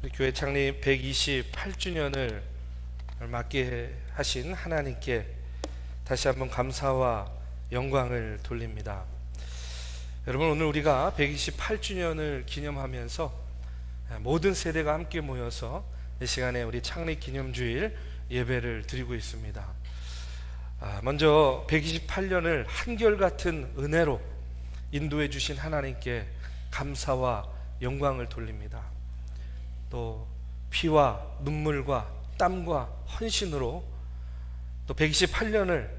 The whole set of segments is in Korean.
교회 창립 128주년을 맞게 하신 하나님께 다시 한번 감사와 영광을 돌립니다. 여러분, 오늘 우리가 128주년을 기념하면서 모든 세대가 함께 모여서 이 시간에 우리 창립 기념주일 예배를 드리고 있습니다. 먼저 128년을 한결같은 은혜로 인도해 주신 하나님께 감사와 영광을 돌립니다. 또 피와 눈물과 땀과 헌신으로 또 128년을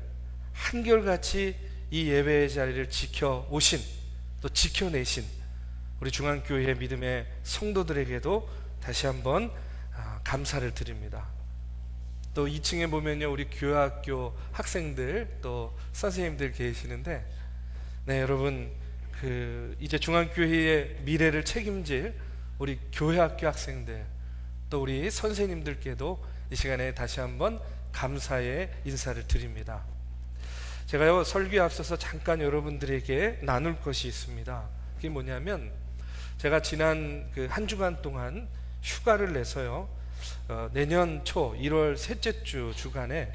한결같이 이 예배의 자리를 지켜오신, 또 지켜내신 우리 중앙교회 믿음의 성도들에게도 다시 한번 감사를 드립니다. 또 2층에 보면요, 우리 교회학교 학생들 또 선생님들 계시는데, 네, 여러분, 이제 중앙교회의 미래를 책임질 우리 교회학교 학생들, 또 우리 선생님들께도 이 시간에 다시 한번 감사의 인사를 드립니다. 제가요, 설교에 앞서서 잠깐 여러분들에게 나눌 것이 있습니다. 그게 뭐냐면, 제가 지난 한 주간 동안 휴가를 내서요, 내년 초 1월 셋째 주 주간에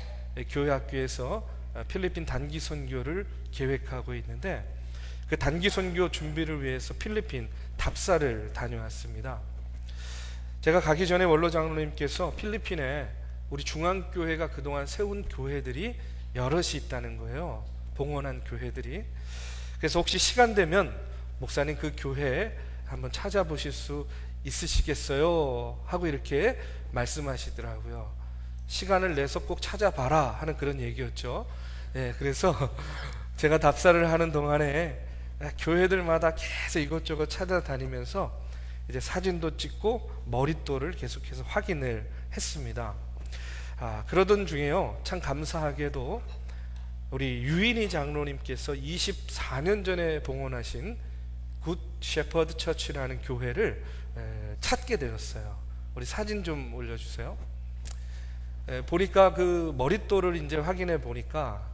교회학교에서 필리핀 단기 선교를 계획하고 있는데, 그 단기 선교 준비를 위해서 필리핀 답사를 다녀왔습니다. 제가 가기 전에 원로 장로님께서 필리핀에 우리 중앙교회가 그동안 세운 교회들이 여럿이 있다는 거예요. 봉헌한 교회들이. 그래서 혹시 시간 되면 목사님 그 교회 한번 찾아보실 수 있으시겠어요? 하고 이렇게 말씀하시더라고요. 시간을 내서 꼭 찾아봐라 하는 그런 얘기였죠. 네, 그래서 제가 답사를 하는 동안에 교회들마다 계속 이것저것 찾아다니면서 이제 사진도 찍고 머릿돌을 계속해서 확인을 했습니다. 그러던 중에요, 참 감사하게도 우리 유인희 장로님께서 24년 전에 봉헌하신 굿 셰퍼드 처치라는 교회를 찾게 되었어요. 우리 사진 좀 올려주세요. 보니까 그 머릿돌을 이제 확인해 보니까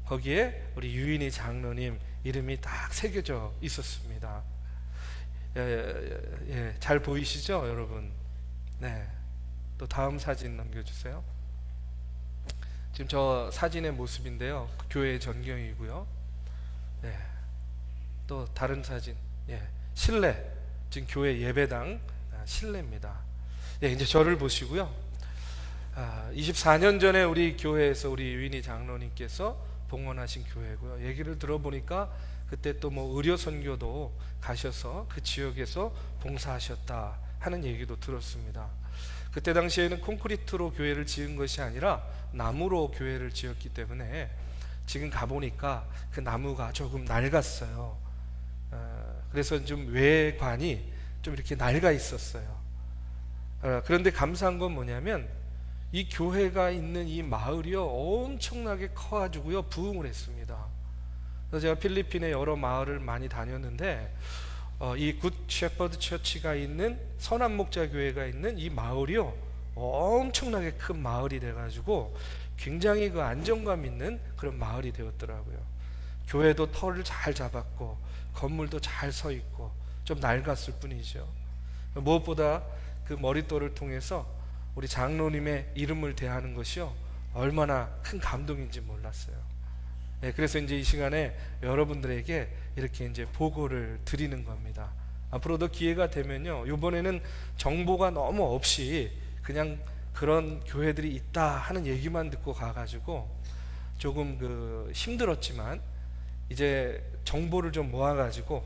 거기에 우리 유인희 장로님 이름이 딱 새겨져 있었습니다. 잘 보이시죠, 여러분? 네. 또 다음 사진 넘겨주세요. 지금 저 사진의 모습인데요, 교회 전경이고요. 네. 또 다른 사진, 실내, 지금 교회 예배당 실내입니다. 이제 저를 보시고요. 24년 전에 우리 교회에서 우리 유인희 장로님께서 봉헌하신 교회고요. 얘기를 들어보니까 그때 또 뭐 의료 선교도 가셔서 그 지역에서 봉사하셨다 하는 얘기도 들었습니다. 그때 당시에는 콘크리트로 교회를 지은 것이 아니라 나무로 교회를 지었기 때문에 지금 가보니까 그 나무가 조금 낡았어요. 그래서 좀 외관이 좀 이렇게 낡아 있었어요. 그런데 감사한 건 뭐냐면, 이 교회가 있는 이 마을이요, 엄청나게 커가지고요, 부흥을 했습니다. 그래서 제가 필리핀의 여러 마을을 많이 다녔는데, 이 굿 셰퍼드 처치가 있는 선한 목자 교회가 있는 이 마을이요, 엄청나게 큰 마을이 돼가지고 굉장히 그 안정감 있는 그런 마을이 되었더라고요. 교회도 터를 잘 잡았고 건물도 잘 서 있고 좀 낡았을 뿐이죠. 무엇보다 그 머릿돌을 통해서 우리 장로님의 이름을 대하는 것이요, 얼마나 큰 감동인지 몰랐어요. 그래서 이제 이 시간에 여러분들에게 이렇게 이제 보고를 드리는 겁니다. 앞으로도 기회가 되면요, 이번에는 정보가 너무 없이 그냥 그런 교회들이 있다 하는 얘기만 듣고 가가지고 조금 힘들었지만, 이제 정보를 좀 모아가지고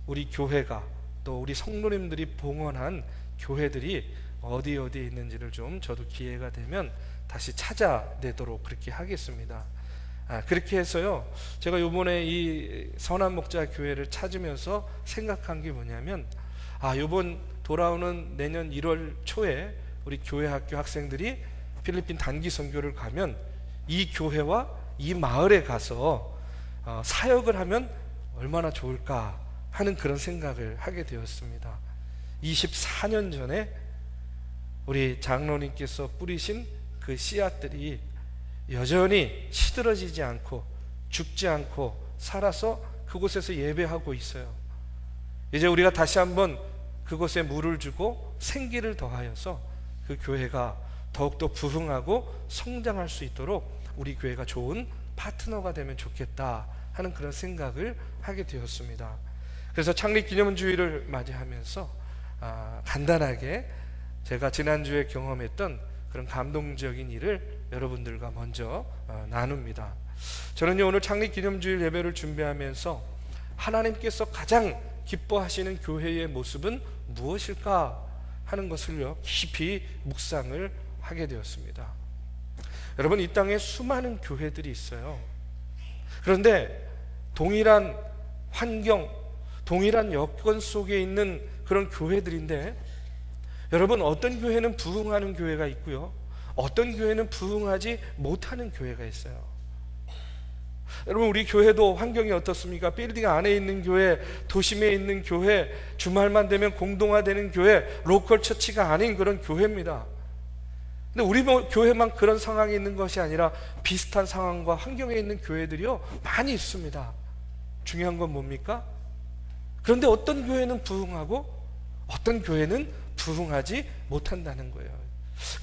우리 교회가, 또 우리 성도님들이 봉헌한 교회들이 어디에 있는지를 좀 저도 기회가 되면 다시 찾아내도록 그렇게 하겠습니다. 그렇게 해서요, 제가 요번에 이 선한 목자 교회를 찾으면서 생각한 게 뭐냐면, 요번 돌아오는 내년 1월 초에 우리 교회 학교 학생들이 필리핀 단기 선교를 가면 이 교회와 이 마을에 가서 사역을 하면 얼마나 좋을까 하는 그런 생각을 하게 되었습니다. 24년 전에 우리 장로님께서 뿌리신 그 씨앗들이 여전히 시들어지지 않고 죽지 않고 살아서 그곳에서 예배하고 있어요. 이제 우리가 다시 한번 그곳에 물을 주고 생기를 더하여서 그 교회가 더욱더 부흥하고 성장할 수 있도록 우리 교회가 좋은 파트너가 되면 좋겠다 하는 그런 생각을 하게 되었습니다. 그래서 창립기념주의를 맞이하면서 간단하게 제가 지난주에 경험했던 그런 감동적인 일을 여러분들과 먼저 나눕니다. 저는요, 오늘 창립기념주일 예배를 준비하면서 하나님께서 가장 기뻐하시는 교회의 모습은 무엇일까 하는 것을요, 깊이 묵상을 하게 되었습니다. 여러분, 이 땅에 수많은 교회들이 있어요. 그런데 동일한 환경, 동일한 여건 속에 있는 그런 교회들인데, 여러분, 어떤 교회는 부흥하는 교회가 있고요, 어떤 교회는 부흥하지 못하는 교회가 있어요. 여러분, 우리 교회도 환경이 어떻습니까? 빌딩 안에 있는 교회, 도심에 있는 교회, 주말만 되면 공동화되는 교회, 로컬 처치가 아닌 그런 교회입니다. 근데 우리 교회만 그런 상황이 있는 것이 아니라 비슷한 상황과 환경에 있는 교회들이요, 많이 있습니다. 중요한 건 뭡니까? 그런데 어떤 교회는 부흥하고 어떤 교회는 부흥하지 못한다는 거예요.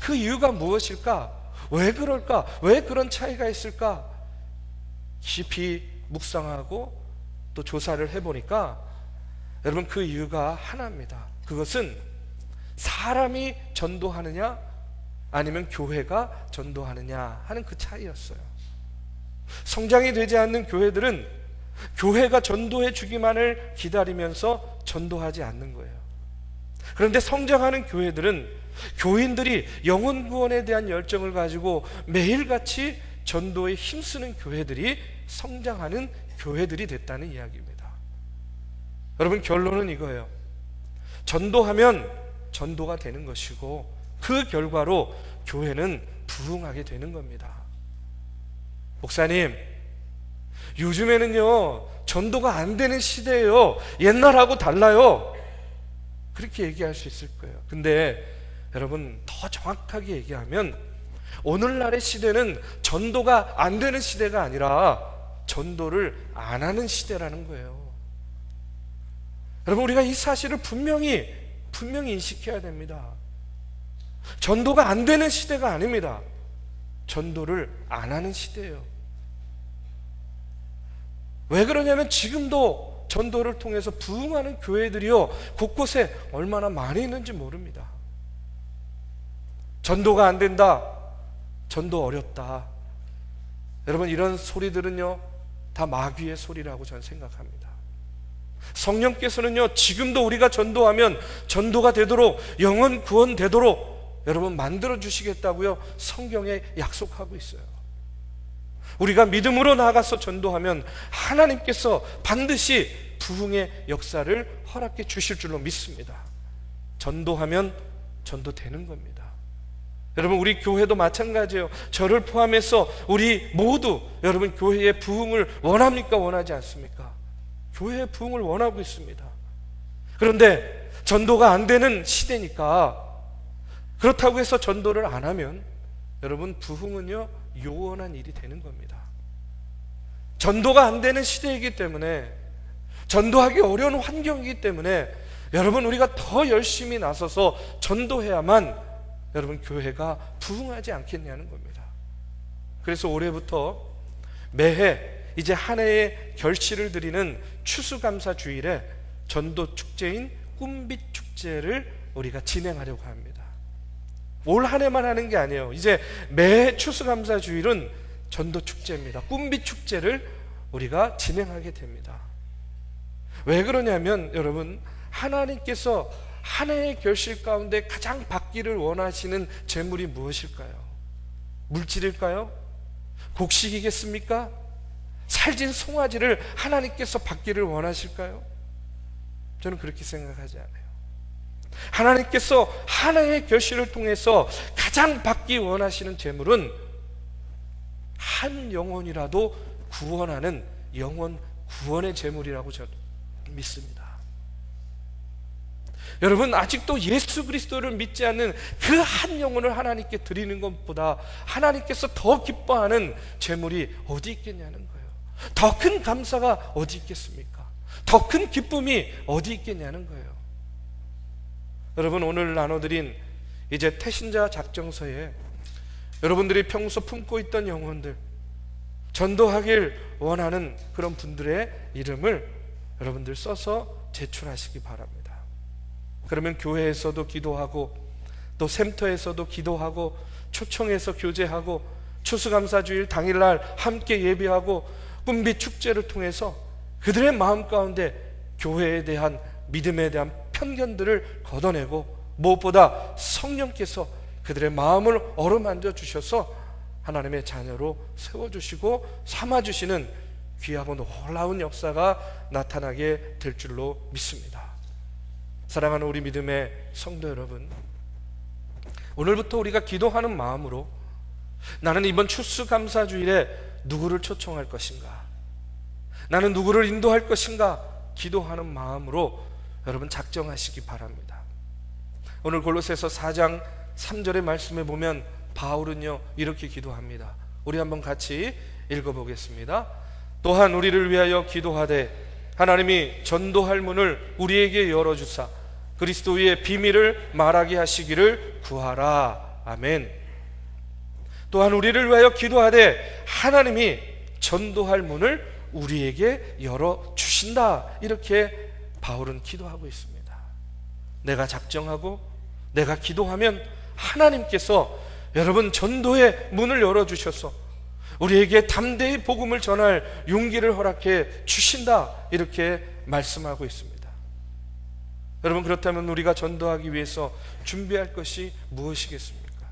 그 이유가 무엇일까? 왜 그럴까? 왜 그런 차이가 있을까? 깊이 묵상하고 또 조사를 해보니까 여러분, 그 이유가 하나입니다. 그것은 사람이 전도하느냐 아니면 교회가 전도하느냐 하는 그 차이였어요. 성장이 되지 않는 교회들은 교회가 전도해 주기만을 기다리면서 전도하지 않는 거예요. 그런데 성장하는 교회들은 교인들이 영혼 구원에 대한 열정을 가지고 매일같이 전도에 힘쓰는 교회들이 성장하는 교회들이 됐다는 이야기입니다. 여러분, 결론은 이거예요. 전도하면 전도가 되는 것이고 그 결과로 교회는 부흥하게 되는 겁니다. 목사님, 요즘에는요 전도가 안 되는 시대예요. 옛날하고 달라요. 그렇게 얘기할 수 있을 거예요. 근데 여러분, 더 정확하게 얘기하면 오늘날의 시대는 전도가 안 되는 시대가 아니라 전도를 안 하는 시대라는 거예요. 여러분, 우리가 이 사실을 분명히 인식해야 됩니다. 전도가 안 되는 시대가 아닙니다. 전도를 안 하는 시대예요. 왜 그러냐면 지금도 전도를 통해서 부흥하는 교회들이요 곳곳에 얼마나 많이 있는지 모릅니다. 전도가 안 된다, 전도 어렵다, 여러분, 이런 소리들은요 다 마귀의 소리라고 저는 생각합니다. 성령께서는요 지금도 우리가 전도하면 전도가 되도록, 영혼 구원 되도록 여러분 만들어 주시겠다고요 성경에 약속하고 있어요. 우리가 믿음으로 나아가서 전도하면 하나님께서 반드시 부흥의 역사를 허락해 주실 줄로 믿습니다. 전도하면 전도되는 겁니다. 여러분, 우리 교회도 마찬가지예요. 저를 포함해서 우리 모두 여러분 교회의 부흥을 원합니까? 원하지 않습니까? 교회의 부흥을 원하고 있습니다. 그런데 전도가 안 되는 시대니까, 그렇다고 해서 전도를 안 하면 여러분 부흥은요 요원한 일이 되는 겁니다. 전도가 안 되는 시대이기 때문에, 전도하기 어려운 환경이기 때문에 여러분 우리가 더 열심히 나서서 전도해야만 여러분 교회가 부흥하지 않겠냐는 겁니다. 그래서 올해부터 매해 이제 한 해의 결실을 드리는 추수감사주일에 전도 축제인 꿈빛 축제를 우리가 진행하려고 합니다. 올 한 해만 하는 게 아니에요. 이제 매해 추수감사주일은 전도 축제입니다. 꿈빛 축제를 우리가 진행하게 됩니다. 왜 그러냐면 여러분, 하나님께서 한 해의 결실 가운데 가장 받기를 원하시는 재물이 무엇일까요? 물질일까요? 곡식이겠습니까? 살진 송아지를 하나님께서 받기를 원하실까요? 저는 그렇게 생각하지 않아요. 하나님께서 한 해의 결실을 통해서 가장 받기 원하시는 재물은 한 영혼이라도 구원하는 영혼 구원의 재물이라고 저는 믿습니다. 여러분, 아직도 예수 그리스도를 믿지 않는 그 한 영혼을 하나님께 드리는 것보다 하나님께서 더 기뻐하는 재물이 어디 있겠냐는 거예요. 더 큰 감사가 어디 있겠습니까? 더 큰 기쁨이 어디 있겠냐는 거예요. 여러분, 오늘 나눠드린 이제 태신자 작정서에 여러분들이 평소 품고 있던 영혼들, 전도하길 원하는 그런 분들의 이름을 여러분들 써서 제출하시기 바랍니다. 그러면 교회에서도 기도하고, 또 샘터에서도 기도하고, 초청해서 교제하고, 추수감사주일 당일날 함께 예배하고, 꿈빛 축제를 통해서 그들의 마음 가운데 교회에 대한, 믿음에 대한 편견들을 걷어내고, 무엇보다 성령께서 그들의 마음을 어루만져 주셔서 하나님의 자녀로 세워주시고 삼아주시는 귀하고 놀라운 역사가 나타나게 될 줄로 믿습니다. 사랑하는 우리 믿음의 성도 여러분, 오늘부터 우리가 기도하는 마음으로 나는 이번 추수감사주일에 누구를 초청할 것인가, 나는 누구를 인도할 것인가 기도하는 마음으로 여러분 작정하시기 바랍니다. 오늘 골로새서 4장 3절의 말씀에 보면 바울은요 이렇게 기도합니다. 우리 한번 같이 읽어보겠습니다. 또한 우리를 위하여 기도하되 하나님이 전도할 문을 우리에게 열어주사 그리스도의 비밀을 말하게 하시기를 구하라. 아멘. 또한 우리를 위하여 기도하되 하나님이 전도할 문을 우리에게 열어주신다. 이렇게 바울은 기도하고 있습니다. 내가 작정하고 내가 기도하면 하나님께서 여러분 전도의 문을 열어주셔서 우리에게 담대히 복음을 전할 용기를 허락해 주신다. 이렇게 말씀하고 있습니다. 여러분, 그렇다면 우리가 전도하기 위해서 준비할 것이 무엇이겠습니까?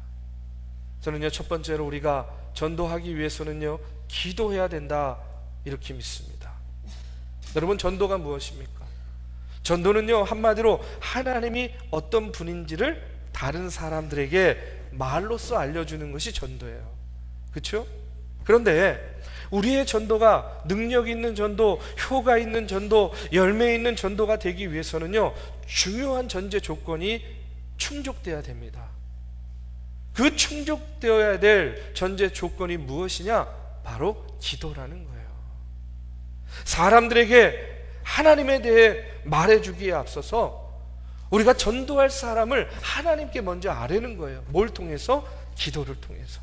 저는요, 첫 번째로 우리가 전도하기 위해서는요 기도해야 된다 이렇게 믿습니다. 여러분, 전도가 무엇입니까? 전도는요 한마디로 하나님이 어떤 분인지를 다른 사람들에게 말로써 알려주는 것이 전도예요. 그렇죠? 그런데 우리의 전도가 능력 있는 전도, 효과 있는 전도, 열매 있는 전도가 되기 위해서는요 중요한 전제 조건이 충족돼야 됩니다. 그 충족되어야 될 전제 조건이 무엇이냐? 바로 기도라는 거예요. 사람들에게 하나님에 대해 말해주기에 앞서서 우리가 전도할 사람을 하나님께 먼저 아뢰는 거예요. 뭘 통해서? 기도를 통해서.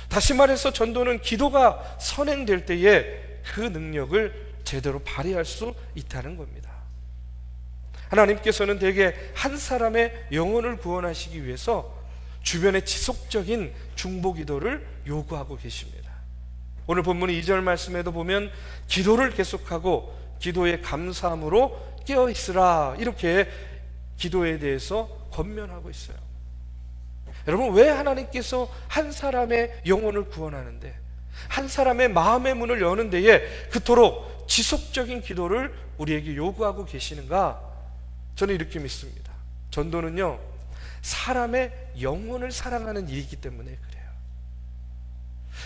다시 말해서 전도는 기도가 선행될 때에 그 능력을 제대로 발휘할 수 있다는 겁니다. 하나님께서는 대개 한 사람의 영혼을 구원하시기 위해서 주변의 지속적인 중보 기도를 요구하고 계십니다. 오늘 본문의 2절 말씀에도 보면 기도를 계속하고 기도의 감사함으로 깨어있으라 이렇게 기도에 대해서 권면하고 있어요. 여러분, 왜 하나님께서 한 사람의 영혼을 구원하는데, 한 사람의 마음의 문을 여는 데에 그토록 지속적인 기도를 우리에게 요구하고 계시는가? 저는 이렇게 믿습니다. 전도는요 사람의 영혼을 사랑하는 일이기 때문에 그래요.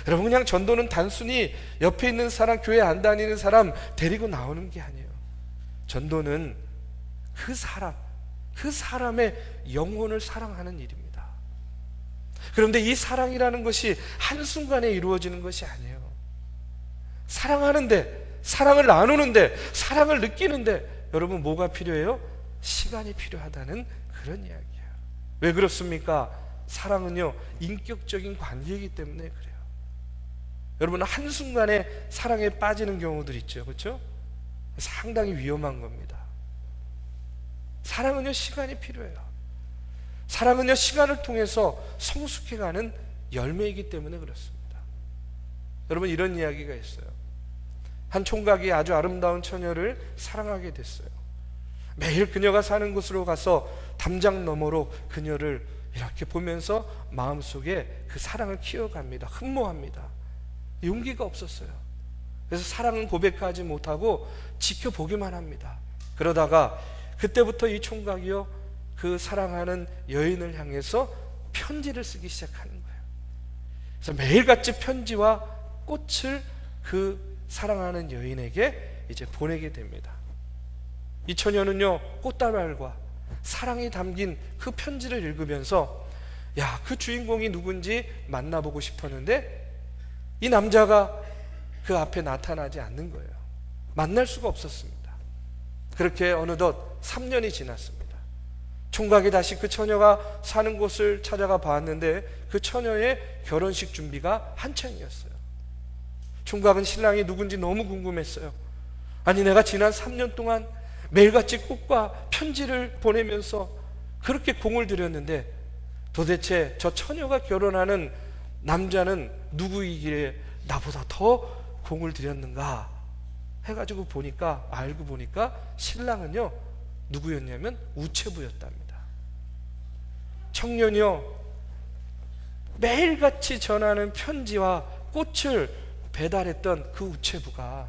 여러분, 그냥 전도는 단순히 옆에 있는 사람, 교회 안 다니는 사람 데리고 나오는 게 아니에요. 전도는 그 사람의 영혼을 사랑하는 일입니다. 그런데 이 사랑이라는 것이 한순간에 이루어지는 것이 아니에요. 사랑하는데, 사랑을 나누는데, 사랑을 느끼는데 여러분 뭐가 필요해요? 시간이 필요하다는 그런 이야기예요. 왜 그렇습니까? 사랑은요 인격적인 관계이기 때문에 그래요. 여러분, 한순간에 사랑에 빠지는 경우들 있죠. 그렇죠? 상당히 위험한 겁니다. 사랑은요 시간이 필요해요. 사랑은요 시간을 통해서 성숙해가는 열매이기 때문에 그렇습니다. 여러분, 이런 이야기가 있어요. 한 총각이 아주 아름다운 처녀를 사랑하게 됐어요. 매일 그녀가 사는 곳으로 가서 담장 너머로 그녀를 이렇게 보면서 마음속에 그 사랑을 키워갑니다. 흠모합니다. 용기가 없었어요. 그래서 사랑은 고백하지 못하고 지켜보기만 합니다. 그러다가 그때부터 이 총각이요 그 사랑하는 여인을 향해서 편지를 쓰기 시작하는 거예요. 그래서 매일같이 편지와 꽃을 그 사랑하는 여인에게 이제 보내게 됩니다. 이 처녀는요 꽃다발과 사랑이 담긴 그 편지를 읽으면서 야, 그 주인공이 누군지 만나보고 싶었는데 이 남자가 그 앞에 나타나지 않는 거예요. 만날 수가 없었습니다. 그렇게 어느덧 3년이 지났습니다. 총각이 다시 그 처녀가 사는 곳을 찾아가 봤는데 그 처녀의 결혼식 준비가 한창이었어요. 총각은 신랑이 누군지 너무 궁금했어요. 아니, 내가 지난 3년 동안 매일같이 꽃과 편지를 보내면서 그렇게 공을 들였는데 도대체 저 처녀가 결혼하는 남자는 누구이기에 나보다 더 공을 들였는가 해가지고 보니까, 알고 보니까 신랑은요 누구였냐면 우체부였답니다. 청년이요 매일같이 전하는 편지와 꽃을 배달했던 그 우체부가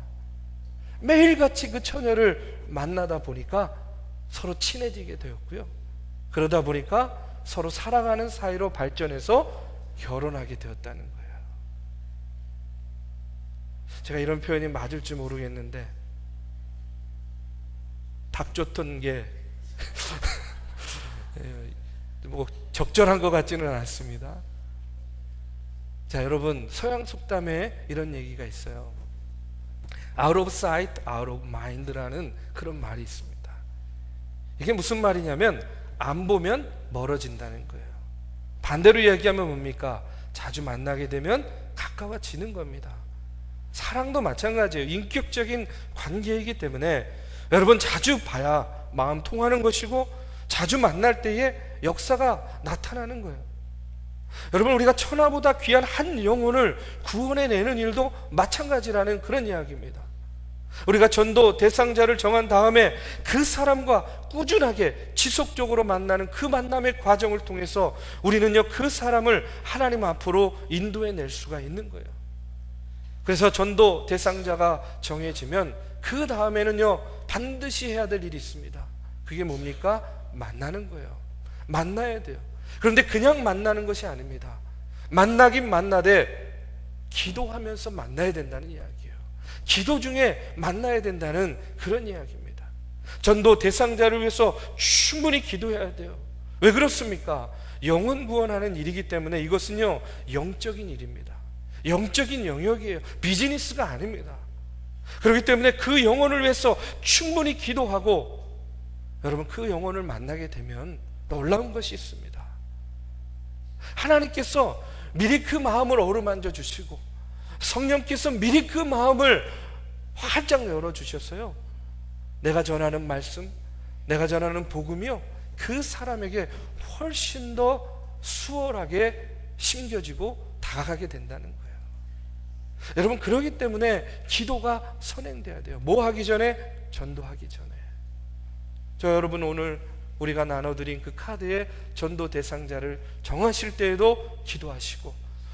매일같이 그 처녀를 만나다 보니까 서로 친해지게 되었고요, 그러다 보니까 서로 사랑하는 사이로 발전해서 결혼하게 되었다는 거예요. 제가 이런 표현이 맞을지 모르겠는데 닭 쫓던 게 뭐 적절한 것 같지는 않습니다. 자, 여러분, 서양 속담에 이런 얘기가 있어요. Out of sight, out of mind라는 그런 말이 있습니다. 이게 무슨 말이냐면 안 보면 멀어진다는 거예요. 반대로 이야기하면 뭡니까? 자주 만나게 되면 가까워지는 겁니다. 사랑도 마찬가지예요. 인격적인 관계이기 때문에 여러분, 자주 봐야 마음 통하는 것이고 자주 만날 때에 역사가 나타나는 거예요. 여러분, 우리가 천하보다 귀한 한 영혼을 구원해내는 일도 마찬가지라는 그런 이야기입니다. 우리가 전도 대상자를 정한 다음에 그 사람과 꾸준하게 지속적으로 만나는 그 만남의 과정을 통해서 우리는요 그 사람을 하나님 앞으로 인도해낼 수가 있는 거예요. 그래서 전도 대상자가 정해지면 그 다음에는요 반드시 해야 될 일이 있습니다. 그게 뭡니까? 만나는 거예요. 만나야 돼요. 그런데 그냥 만나는 것이 아닙니다. 만나긴 만나되 기도하면서 만나야 된다는 이야기예요. 기도 중에 만나야 된다는 그런 이야기입니다. 전도 대상자를 위해서 충분히 기도해야 돼요. 왜 그렇습니까? 영혼 구원하는 일이기 때문에 이것은요 영적인 일입니다. 영적인 영역이에요. 비즈니스가 아닙니다. 그렇기 때문에 그 영혼을 위해서 충분히 기도하고, 여러분, 그 영혼을 만나게 되면 놀라운 것이 있습니다. 하나님께서 미리 그 마음을 어루만져 주시고 성령께서 미리 그 마음을 활짝 열어주셨어요. 내가 전하는 말씀, 내가 전하는 복음이요 그 사람에게 훨씬 더 수월하게 심겨지고 다가가게 된다는 거예요. 여러분, 그러기 때문에 기도가 선행돼야 돼요. 뭐 하기 전에? 전도하기 전에. 저 여러분, 오늘 우리가 나눠드린 그 카드에 전도 대상자를 정하실 때에도 기도하시고,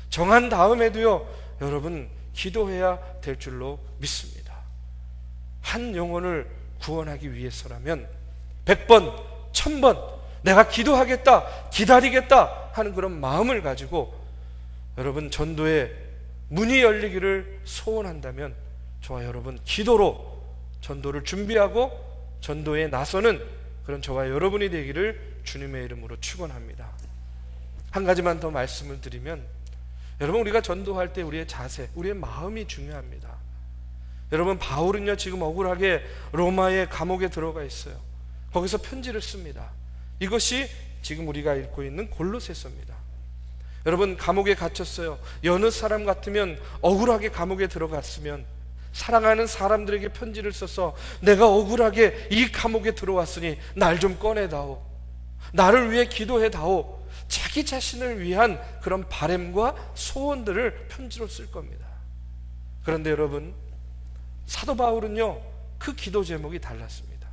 정한 다음에도요 여러분 기도해야 될 줄로 믿습니다. 한 영혼을 구원하기 위해서라면 100번, 1000번 내가 기도하겠다, 기다리겠다 하는 그런 마음을 가지고 여러분 전도의 문이 열리기를 소원한다면 저와 여러분 기도로 전도를 준비하고 전도에 나서는 그런 저와 여러분이 되기를 주님의 이름으로 축원합니다. 한 가지만 더 말씀을 드리면, 여러분, 우리가 전도할 때 우리의 자세, 우리의 마음이 중요합니다. 여러분, 바울은요 지금 억울하게 로마의 감옥에 들어가 있어요. 거기서 편지를 씁니다. 이것이 지금 우리가 읽고 있는 골로새서입니다. 여러분, 감옥에 갇혔어요. 여느 사람 같으면 억울하게 감옥에 들어갔으면 사랑하는 사람들에게 편지를 써서 내가 억울하게 이 감옥에 들어왔으니 날 좀 꺼내다오, 나를 위해 기도해다오, 자기 자신을 위한 그런 바램과 소원들을 편지로 쓸 겁니다. 그런데 여러분, 사도 바울은요 그 기도 제목이 달랐습니다.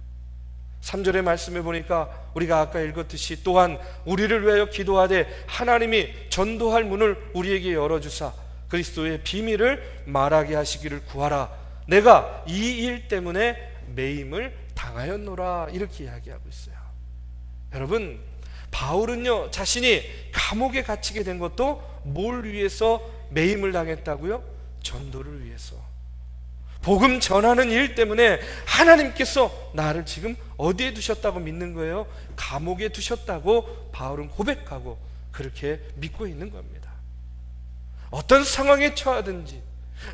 3절의 말씀에 보니까 우리가 아까 읽었듯이 또한 우리를 위하여 기도하되 하나님이 전도할 문을 우리에게 열어주사 그리스도의 비밀을 말하게 하시기를 구하라. 내가 이 일 때문에 매임을 당하였노라. 이렇게 이야기하고 있어요. 여러분, 바울은요 자신이 감옥에 갇히게 된 것도 뭘 위해서 매임을 당했다고요? 전도를 위해서. 복음 전하는 일 때문에 하나님께서 나를 지금 어디에 두셨다고 믿는 거예요? 감옥에 두셨다고 바울은 고백하고 그렇게 믿고 있는 겁니다. 어떤 상황에 처하든지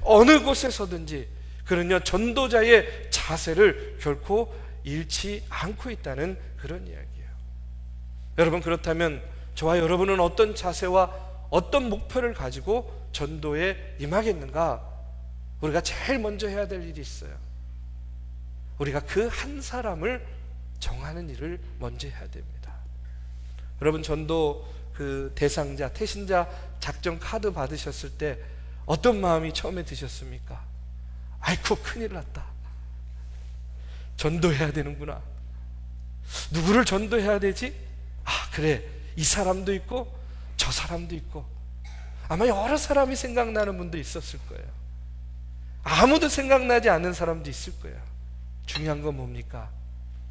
어느 곳에서든지 그는요 전도자의 자세를 결코 잃지 않고 있다는 그런 이야기예요. 여러분, 그렇다면 저와 여러분은 어떤 자세와 어떤 목표를 가지고 전도에 임하겠는가? 우리가 제일 먼저 해야 될 일이 있어요. 우리가 그 한 사람을 정하는 일을 먼저 해야 됩니다. 여러분, 전도 그 대상자, 태신자 작전 카드 받으셨을 때 어떤 마음이 처음에 드셨습니까? 아이고, 큰일 났다. 전도해야 되는구나. 누구를 전도해야 되지? 아, 그래, 이 사람도 있고 저 사람도 있고. 아마 여러 사람이 생각나는 분도 있었을 거예요. 아무도 생각나지 않는 사람도 있을 거예요. 중요한 건 뭡니까?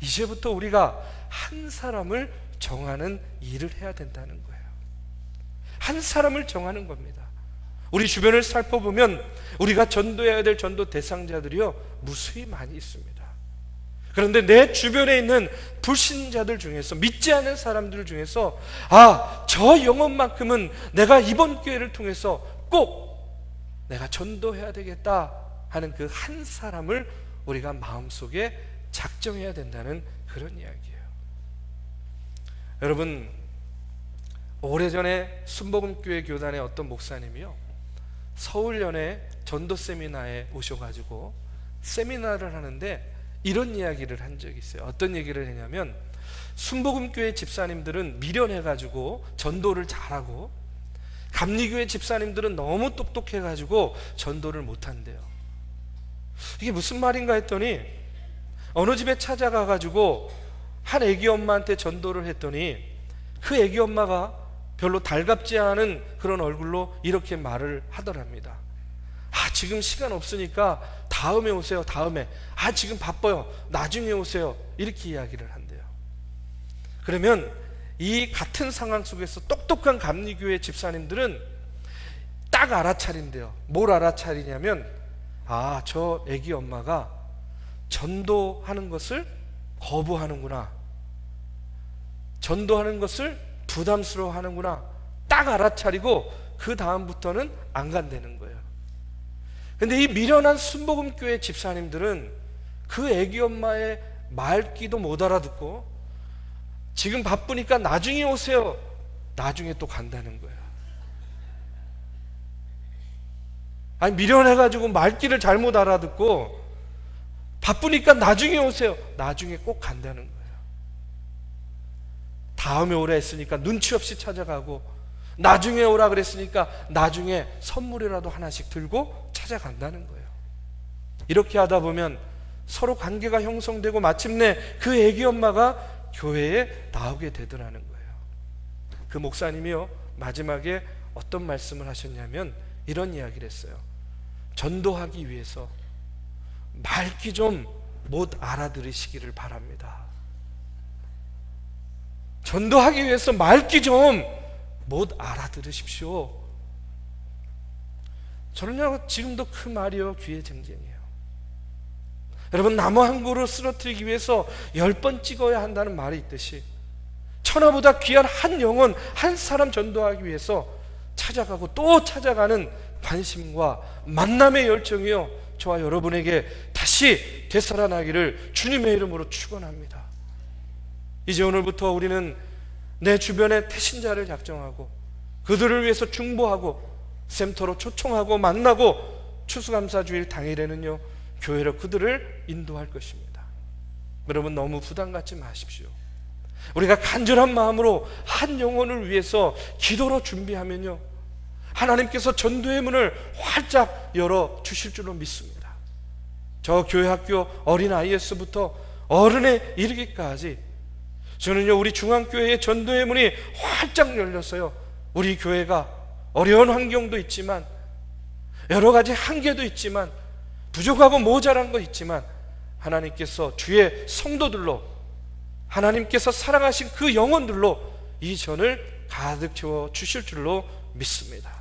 이제부터 우리가 한 사람을 정하는 일을 해야 된다는 거예요. 한 사람을 정하는 겁니다. 우리 주변을 살펴보면 우리가 전도해야 될 전도 대상자들이요, 무수히 많이 있습니다. 그런데 내 주변에 있는 불신자들 중에서, 믿지 않는 사람들 중에서, 아, 저 영혼만큼은 내가 이번 기회를 통해서 꼭 내가 전도해야 되겠다 하는 그 한 사람을 우리가 마음속에 작정해야 된다는 그런 이야기예요. 여러분, 오래전에 순복음교회 교단의 어떤 목사님이요, 서울연의 전도 세미나에 오셔가지고 세미나를 하는데 이런 이야기를 한 적이 있어요. 어떤 얘기를 했냐면, 순복음교회 집사님들은 미련해가지고 전도를 잘하고, 감리교회 집사님들은 너무 똑똑해가지고 전도를 못한대요. 이게 무슨 말인가 했더니, 어느 집에 찾아가가지고 한 애기 엄마한테 전도를 했더니 그 애기 엄마가 별로 달갑지 않은 그런 얼굴로 이렇게 말을 하더랍니다. 아, 지금 시간 없으니까 다음에 오세요. 다음에. 아, 지금 바빠요. 나중에 오세요. 이렇게 이야기를 한대요. 그러면 이 같은 상황 속에서 똑똑한 감리교회 집사님들은 딱 알아차린대요. 뭘 알아차리냐면, 아, 저 애기 엄마가 전도하는 것을 거부하는구나, 전도하는 것을 부담스러워하는구나, 딱 알아차리고 그 다음부터는 안 간다는 거예요. 근데 이 미련한 순복음교회 집사님들은 그 애기 엄마의 말귀도 못 알아듣고, 지금 바쁘니까 나중에 오세요, 나중에 또 간다는 거예요. 아니, 미련해가지고 말귀를 잘못 알아듣고 바쁘니까 나중에 오세요, 나중에 꼭 간다는 거예요. 다음에 오라 했으니까 눈치 없이 찾아가고, 나중에 오라 그랬으니까 나중에 선물이라도 하나씩 들고 찾아간다는 거예요. 이렇게 하다 보면 서로 관계가 형성되고 마침내 그 애기 엄마가 교회에 나오게 되더라는 거예요. 그 목사님이요, 마지막에 어떤 말씀을 하셨냐면 이런 이야기를 했어요. 전도하기 위해서 말귀 좀 못 알아들으시기를 바랍니다. 전도하기 위해서 말귀 좀 못 알아들으십시오. 저는요, 지금도 그 말이요, 귀에 쟁쟁해요. 여러분, 나무 한 그루 쓰러뜨리기 위해서 10번 찍어야 한다는 말이 있듯이, 천하보다 귀한 한 영혼, 한 사람 전도하기 위해서 찾아가고 또 찾아가는 관심과 만남의 열정이요, 저와 여러분에게 다시 되살아나기를 주님의 이름으로 축원합니다. 이제 오늘부터 우리는 내 주변의 태신자를 작정하고 그들을 위해서 중보하고 샘터로 초청하고 만나고 추수감사주일 당일에는요, 교회로 그들을 인도할 것입니다. 여러분, 너무 부담 갖지 마십시오. 우리가 간절한 마음으로 한 영혼을 위해서 기도로 준비하면요, 하나님께서 전도의 문을 활짝 열어 주실 줄로 믿습니다. 저 교회 학교 어린아이에서부터 어른에 이르기까지 저는요, 우리 중앙교회의 전도의 문이 활짝 열렸어요. 우리 교회가 어려운 환경도 있지만, 여러 가지 한계도 있지만, 부족하고 모자란 거 있지만, 하나님께서 주의 성도들로, 하나님께서 사랑하신 그 영혼들로 이 전을 가득 채워 주실 줄로 믿습니다.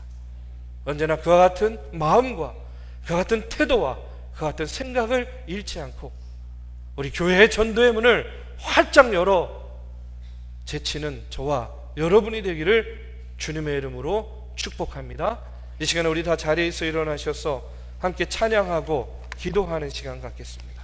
언제나 그와 같은 마음과 그와 같은 태도와 그와 같은 생각을 잃지 않고 우리 교회의 전도의 문을 활짝 열어 제치는 저와 여러분이 되기를 주님의 이름으로 축복합니다. 이 시간에 우리 다 자리에서 일어나셔서 함께 찬양하고 기도하는 시간 갖겠습니다.